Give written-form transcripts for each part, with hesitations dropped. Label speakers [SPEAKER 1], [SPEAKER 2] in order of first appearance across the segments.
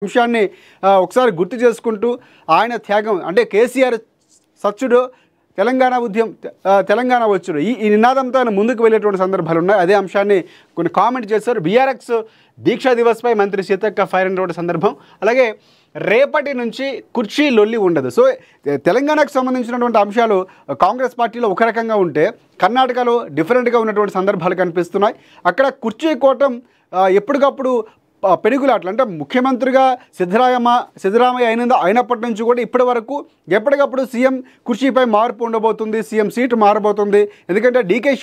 [SPEAKER 1] అంశాన్ని ఒకసారి గుర్తు చేసుకుంటూ ఆయన త్యాగం అంటే కేసీఆర్ సచ్చుడు తెలంగాణ ఉద్యమం తెలంగాణ వచ్చుడు ఈ నినాదంతో ఆయన ముందుకు వెళ్ళేటువంటి సందర్భాలు ఉన్నాయి. అదే అంశాన్ని కొన్ని కామెంట్ చేశారు. బీఆర్ఎక్స్ దీక్షా దివస్పై మంత్రి సీతక్క ఫైర్ అయినటువంటి సందర్భం. అలాగే రేపటి నుంచి కుర్చీ లొల్లి ఉండదు. సో తెలంగాణకు సంబంధించినటువంటి అంశాలు కాంగ్రెస్ పార్టీలో ఒక రకంగా ఉంటే కర్ణాటకలో డిఫరెంట్గా ఉన్నటువంటి సందర్భాలు కనిపిస్తున్నాయి. అక్కడ కుర్చీ కోటం ఎప్పటికప్పుడు పెనుగులాట్లు అంటే ముఖ్యమంత్రిగా సిద్ధరామయ్య అయినప్పటి నుంచి కూడా ఇప్పటి వరకు ఎప్పటికప్పుడు సీఎం కుర్చీపై మార్పు ఉండబోతుంది, సీఎం సీటు మారబోతుంది. ఎందుకంటే డీకే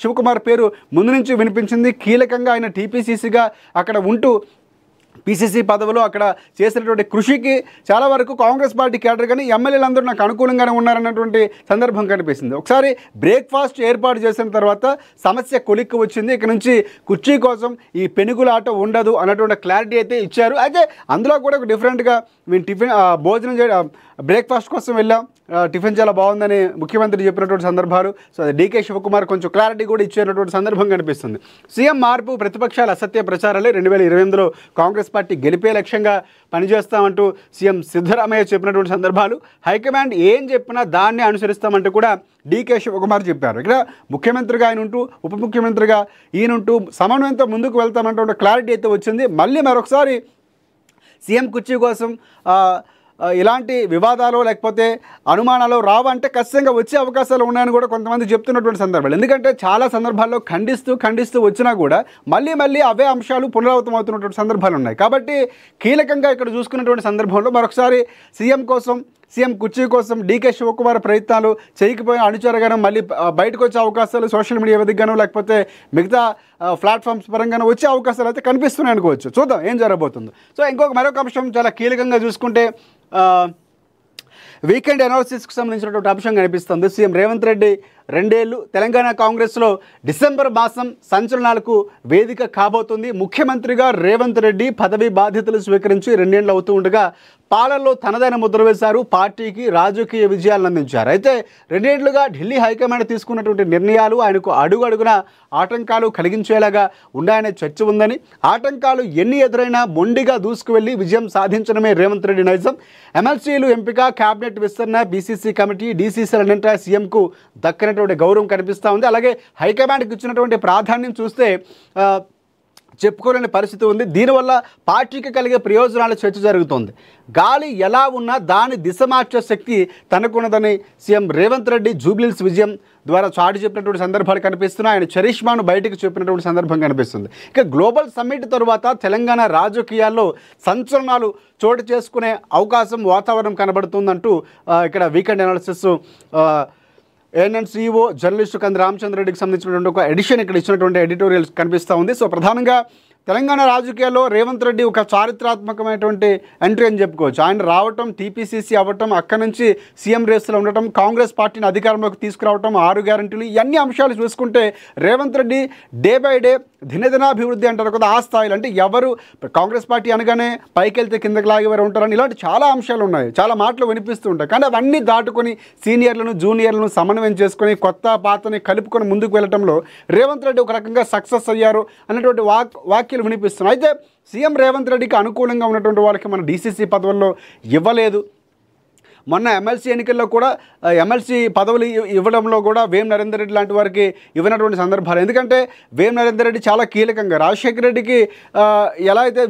[SPEAKER 1] శివకుమార్ పేరు ముందు నుంచి వినిపించింది. కీలకంగా ఆయన టీపీసీసీగా అక్కడ ఉంటూ పీసీసీ పదవిలో అక్కడ చేసినటువంటి కృషికి చాలా వరకు కాంగ్రెస్ పార్టీ కేడర్ కానీ ఎమ్మెల్యేలందరూ నాకు అనుకూలంగానే ఉన్నారన్నటువంటి సందర్భం కనిపిస్తుంది. ఒకసారి బ్రేక్ఫాస్ట్ ఏర్పాటు చేసిన తర్వాత సమస్య కొలిక్కి వచ్చింది. ఇక నుంచి కుర్చీ కోసం ఈ పెనుగులాట ఉండదు అన్నటువంటి క్లారిటీ అయితే ఇచ్చారు. అయితే అందులో కూడా ఒక డిఫరెంట్గా మేము భోజనం చేయడం బ్రేక్ఫాస్ట్ కోసం వెళ్ళాం, టిఫిన్ చాలా బాగుందని ముఖ్యమంత్రి చెప్పినటువంటి సందర్భాలు. సో అది డీకే శివకుమార్ కొంచెం క్లారిటీ కూడా ఇచ్చేటటువంటి సందర్భం కనిపిస్తుంది. సీఎం మార్పు ప్రతిపక్షాల అసత్య ప్రచారాలే 2028లో కాంగ్రెస్ పార్టీ గెలిపే లక్ష్యంగా పనిచేస్తామంటూ సీఎం సిద్ధరామయ్య చెప్పినటువంటి సందర్భాలు. హైకమాండ్ ఏం చెప్పినా దాన్ని అనుసరిస్తామంటూ కూడా డీకే శివకుమార్ చెప్పారు. ఇక్కడ ముఖ్యమంత్రిగా ఆయన ఉంటూ ఉప ముఖ్యమంత్రిగా ఈయనుంటూ సమన్వయంతో ముందుకు వెళ్తామంటే క్లారిటీ అయితే వచ్చింది. మళ్ళీ మరొకసారి సీఎం కుర్చీ కోసం ఇలాంటి వివాదాలు లేకపోతే అనుమానాలు రావంటే ఖచ్చితంగా వచ్చే అవకాశాలు ఉన్నాయని కూడా కొంతమంది చెప్తున్నటువంటి సందర్భాలు. ఎందుకంటే చాలా సందర్భాల్లో ఖండిస్తూ వచ్చినా కూడా మళ్ళీ అవే అంశాలు పునరావృతం అవుతున్నటువంటి సందర్భాలు ఉన్నాయి. కాబట్టి కీలకంగా ఇక్కడ చూసుకున్నటువంటి సందర్భంలో మరొకసారి సీఎం కుర్చీ కోసం డీకే శివకుమార్ ప్రయత్నాలు చేయకపోయిన అనుచరగానో మళ్ళీ బయటకు వచ్చే అవకాశాలు సోషల్ మీడియా వేదికగానో లేకపోతే మిగతా ప్లాట్ఫామ్స్ పరంగానో వచ్చే అవకాశాలు అయితే కనిపిస్తున్నాయి అనుకోవచ్చు. చూద్దాం ఏం జరగబోతుందో. సో మరొక అంశం చాలా కీలకంగా చూసుకుంటే వీకెండ్ అనాలిసిస్కి సంబంధించినటువంటి అంశం కనిపిస్తుంది. సీఎం రేవంత్ రెడ్డి 2 ఏళ్ళు తెలంగాణ కాంగ్రెస్లో డిసెంబర్ మాసం సంచలనాలకు వేదిక కాబోతుంది. ముఖ్యమంత్రిగా రేవంత్ రెడ్డి పదవి బాధ్యతలు స్వీకరించి 2 ఏళ్ళు అవుతూ ఉండగా పాలనలో తనదైన ముద్ర వేశారు, పార్టీకి రాజకీయ విజయాలను అందించారు. అయితే 2 ఏళ్లుగా ఢిల్లీ హైకమాండ్ తీసుకున్నటువంటి నిర్ణయాలు ఆయనకు అడుగడుగున ఆటంకాలు కలిగించేలాగా ఉన్నాయనే చర్చ ఉందని, ఆటంకాలు ఎన్ని ఎదురైనా మొండిగా దూసుకువెళ్లి విజయం సాధించడమే రేవంత్ రెడ్డి నైజం. ఎమ్మెల్సీలు ఎంపిక, కేబినెట్ విస్తరణ, బీసీసీ కమిటీ, డీసీసీలన్నింటా సీఎంకు దక్కనటువంటి గౌరవం కనిపిస్తూ ఉంది. అలాగే హైకమాండ్కి ఇచ్చినటువంటి ప్రాధాన్యం చూస్తే చెప్పుకోలేని పరిస్థితి ఉంది. దీనివల్ల పార్టీకి కలిగే ప్రయోజనాల చర్చ జరుగుతోంది. గాలి ఎలా ఉన్నా దాని దిశ మార్చే శక్తి తనకున్నదని సీఎం రేవంత్ రెడ్డి జూబ్లీహిల్స్ విజయం ద్వారా చాటి చెప్పినటువంటి సందర్భాలు కనిపిస్తున్నాయి. ఆయన చరిష్మాను బయటకు చెప్పినటువంటి సందర్భం కనిపిస్తుంది. ఇక గ్లోబల్ సమ్మిట్ తరువాత తెలంగాణ రాజకీయాల్లో సంచలనాలు చోటు చేసుకునే అవకాశం వాతావరణం కనబడుతుందంటూ ఇక్కడ weekend analysis ANN CEO journalist కంది రామచంద్రరెడ్డికి సంబంధించినటువంటి ఒక ఎడిషన్ ఇక్కడ ఇచ్చినటువంటి ఎడిటోరియల్ కనిపిస్తూ ఉంది. సో ప్రధానంగా తెలంగాణ రాజకీయాల్లో రేవంత్ రెడ్డి ఒక చారిత్రాత్మకమైనటువంటి ఎంట్రీ అని చెప్పుకోవచ్చు. ఆయన రావటం, టీపీసీసీ అవ్వటం, అక్కడి నుంచి సీఎం రేసులో ఉండటం, కాంగ్రెస్ పార్టీని అధికారంలోకి తీసుకురావటం, 6 గ్యారంటీలు, ఇవన్నీ అంశాలు చూసుకుంటే Revanth Reddy day by day దినదినాభివృద్ధి అంటారు కదా, ఆ స్థాయిలో అంటే ఎవరు కాంగ్రెస్ పార్టీ అనగానే పైకి వెళ్తే కిందకి లాగేవారు ఉంటారని ఇలాంటి చాలా అంశాలు ఉన్నాయి, చాలా మాటలు వినిపిస్తూ ఉంటాయి. కానీ అవన్నీ దాటుకొని సీనియర్లను జూనియర్లను సమన్వయం చేసుకొని కొత్త పాతని కలుపుకొని ముందుకు వెళ్ళటంలో రేవంత్ రెడ్డి ఒక రకంగా సక్సెస్ అయ్యారు అన్నటువంటి వాక్యాలు వినిపిస్తున్నాయి. అయితే సీఎం రేవంత్ రెడ్డికి అనుకూలంగా ఉన్నటువంటి వాళ్ళకి మన డీసీసీ పదవుల్లో ఇవ్వలేదు. మొన్న ఎమ్మెల్సీ ఎన్నికల్లో కూడా ఎమ్మెల్సీ పదవులు ఇవ్వడంలో కూడా వేం నరేందర్ రెడ్డి లాంటి వారికి ఇవ్వనటువంటి సందర్భాలు. ఎందుకంటే వేం నరేందర్ రెడ్డి చాలా కీలకంగా రాజశేఖర రెడ్డికి ఎలా అయితే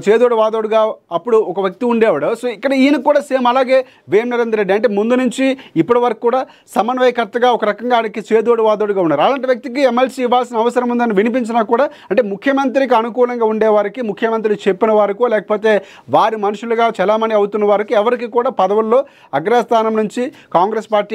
[SPEAKER 1] చేదోడు వాదోడుగా అప్పుడు ఒక వ్యక్తి ఉండేవాడు, సో ఇక్కడ ఈయనకు కూడా సేమ్ అలాగే వేం నరేందర్ రెడ్డి అంటే ముందు నుంచి ఇప్పటి వరకు కూడా సమన్వయకర్తగా ఒక రకంగా ఆడికి చేదోడు వాదోడుగా ఉన్నారు. అలాంటి వ్యక్తికి ఎమ్మెల్సీ ఇవ్వాల్సిన అవసరం ఉందని వినిపించినా కూడా అంటే ముఖ్యమంత్రికి అనుకూలంగా ఉండేవారికి, ముఖ్యమంత్రి చెప్పిన వారికో లేకపోతే వారి మనుషులుగా చలామణి అవుతున్న వారికి ఎవరికి కూడా పదవుల్లో అగ్రస్థానం నుంచి కాంగ్రెస్ పార్టీ